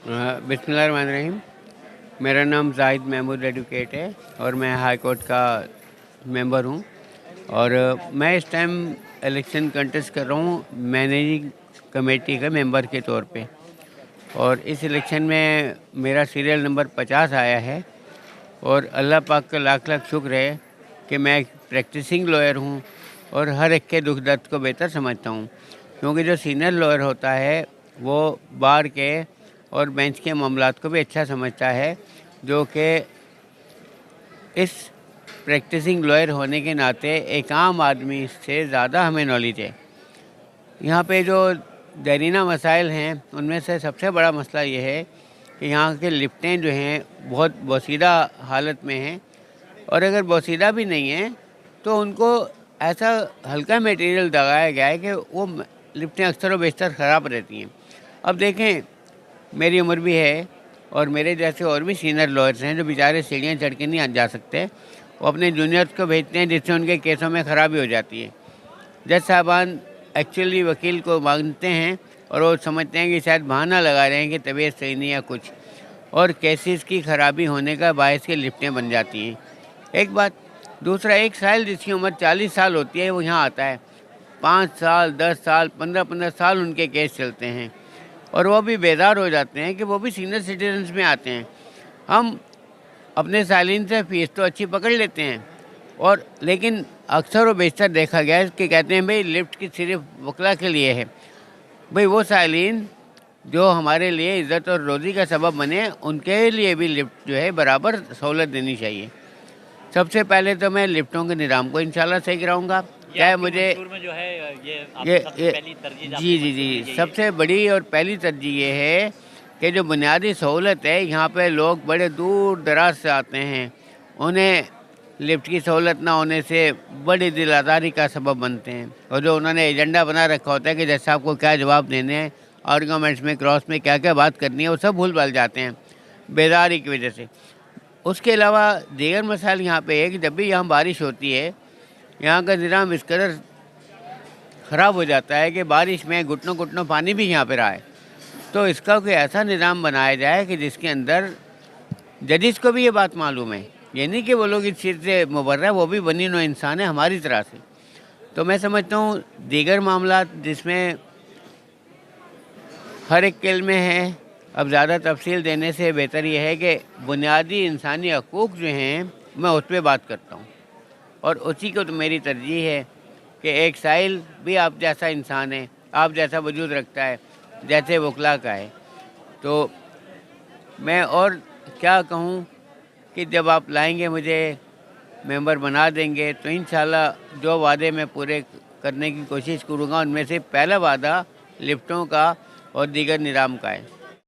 बिस्मिल्लाहिर्रहमानिर्रहीम। मेरा नाम जाहिद महमूद एडवोकेट है और मैं हाई कोर्ट का मेंबर हूँ। और मैं इस टाइम इलेक्शन कंटेस्ट कर रहा हूँ मैनेजिंग कमेटी के मेंबर के तौर पे। और इस इलेक्शन में मेरा सीरियल नंबर 50 आया है। और अल्लाह पाक का लाख लाख शुक्र है कि मैं एक प्रैक्टिसिंग लॉयर हूँ और हर एक के दुख दर्द को बेहतर समझता हूँ, क्योंकि जो सीनियर लॉयर होता है वो बार के और बेंच के मामलात को भी अच्छा समझता है, जो कि इस प्रैक्टिसिंग लॉयर होने के नाते एक आम आदमी से ज़्यादा हमें नॉलेज है। यहाँ पे जो दरीना मसाइल हैं उनमें से सबसे बड़ा मसला ये है कि यहाँ के लिफ्टें जो हैं बहुत बोसीदा हालत में हैं, और अगर बोसीदा भी नहीं हैं तो उनको ऐसा हल्का मटेरियल लगाया गया है कि वो लिफ्टें अक्सर व बेशतर ख़राब रहती हैं। अब देखें, मेरी उम्र भी है और मेरे जैसे और भी सीनियर लॉयर्स हैं जो बेचारे सीढ़ियाँ चढ़ के नहीं जा सकते, वो अपने जूनियर्स को भेजते हैं जिससे उनके केसों में ख़राबी हो जाती है। जज साहबान एक्चुअली वकील को मांगते हैं और वो समझते हैं कि शायद बहाना लगा रहे हैं कि तबीयत सही नहीं या कुछ, और केसेस की ख़राबी होने का बायस के लिफ्टें बन जाती हैं। एक बात। दूसरा, एक साल जिसकी उम्र 40 साल होती है वो यहाँ आता है, 5 साल 10 साल 15 साल उनके केस चलते हैं, और वो भी बेदार हो जाते हैं कि वो भी सीनियर सिटीजन्स में आते हैं। हम अपने सालीन से फ़ीस तो अच्छी पकड़ लेते हैं, और लेकिन अक्सर व बेशतर देखा गया है कि कहते हैं भाई लिफ्ट की सिर्फ वकला के लिए है। भाई वो सालीन जो हमारे लिए इज़्ज़त और रोज़ी का सबब बने, उनके लिए भी लिफ्ट जो है बराबर सहूलत देनी चाहिए। सबसे पहले तो मैं लिफ्टों के निज़ाम को इंशाल्लाह सही कराऊंगा। चाहे मुझे में जो है ये पहली तरजीह जी सबसे बड़ी और पहली तरजीह ये है कि जो बुनियादी सहूलत है, यहाँ पे लोग बड़े दूर दराज से आते हैं, उन्हें लिफ्ट की सहूलत ना होने से बड़ी दिल आज़ारी का सबब बनते हैं। और जो उन्होंने एजेंडा बना रखा होता है कि जैसे आपको क्या जवाब देने हैं, आर्गूमेंट्स में क्रॉस में क्या क्या बात करनी है, वो सब भूल भाल जाते हैं बेदारी की वजह से। उसके अलावा दीगर मसाइल यहाँ पे है कि जब भी यहाँ बारिश होती है, यहाँ का निज़ाम इस कदर ख़राब हो जाता है कि बारिश में घुटनों घुटनों पानी भी यहाँ पे रहा है। तो इसका कोई ऐसा निज़ाम बनाया जाए कि जिसके अंदर जजिस को भी ये बात मालूम है, ये नहीं कि वो लोग इस चीज़ से मुबर्रा, वो भी बनी नो इंसान है हमारी तरह से। तो मैं समझता हूँ दीगर मामला जिसमें हर एक केल में है, अब ज़्यादा तफसील देने से बेहतर ये है कि बुनियादी इंसानी हकूक़ जो हैं मैं उस पर बात करता हूँ, और उसी को तो मेरी तरजीह है कि एक साइल भी आप जैसा इंसान है, आप जैसा वजूद रखता है जैसे वकला का है। तो मैं और क्या कहूँ कि जब आप लाएंगे मुझे मेंबर बना देंगे तो इंशाल्लाह जो वादे मैं पूरे करने की कोशिश करूँगा, उनमें से पहला वादा लिफ्टों का और दीगर निज़ाम का है।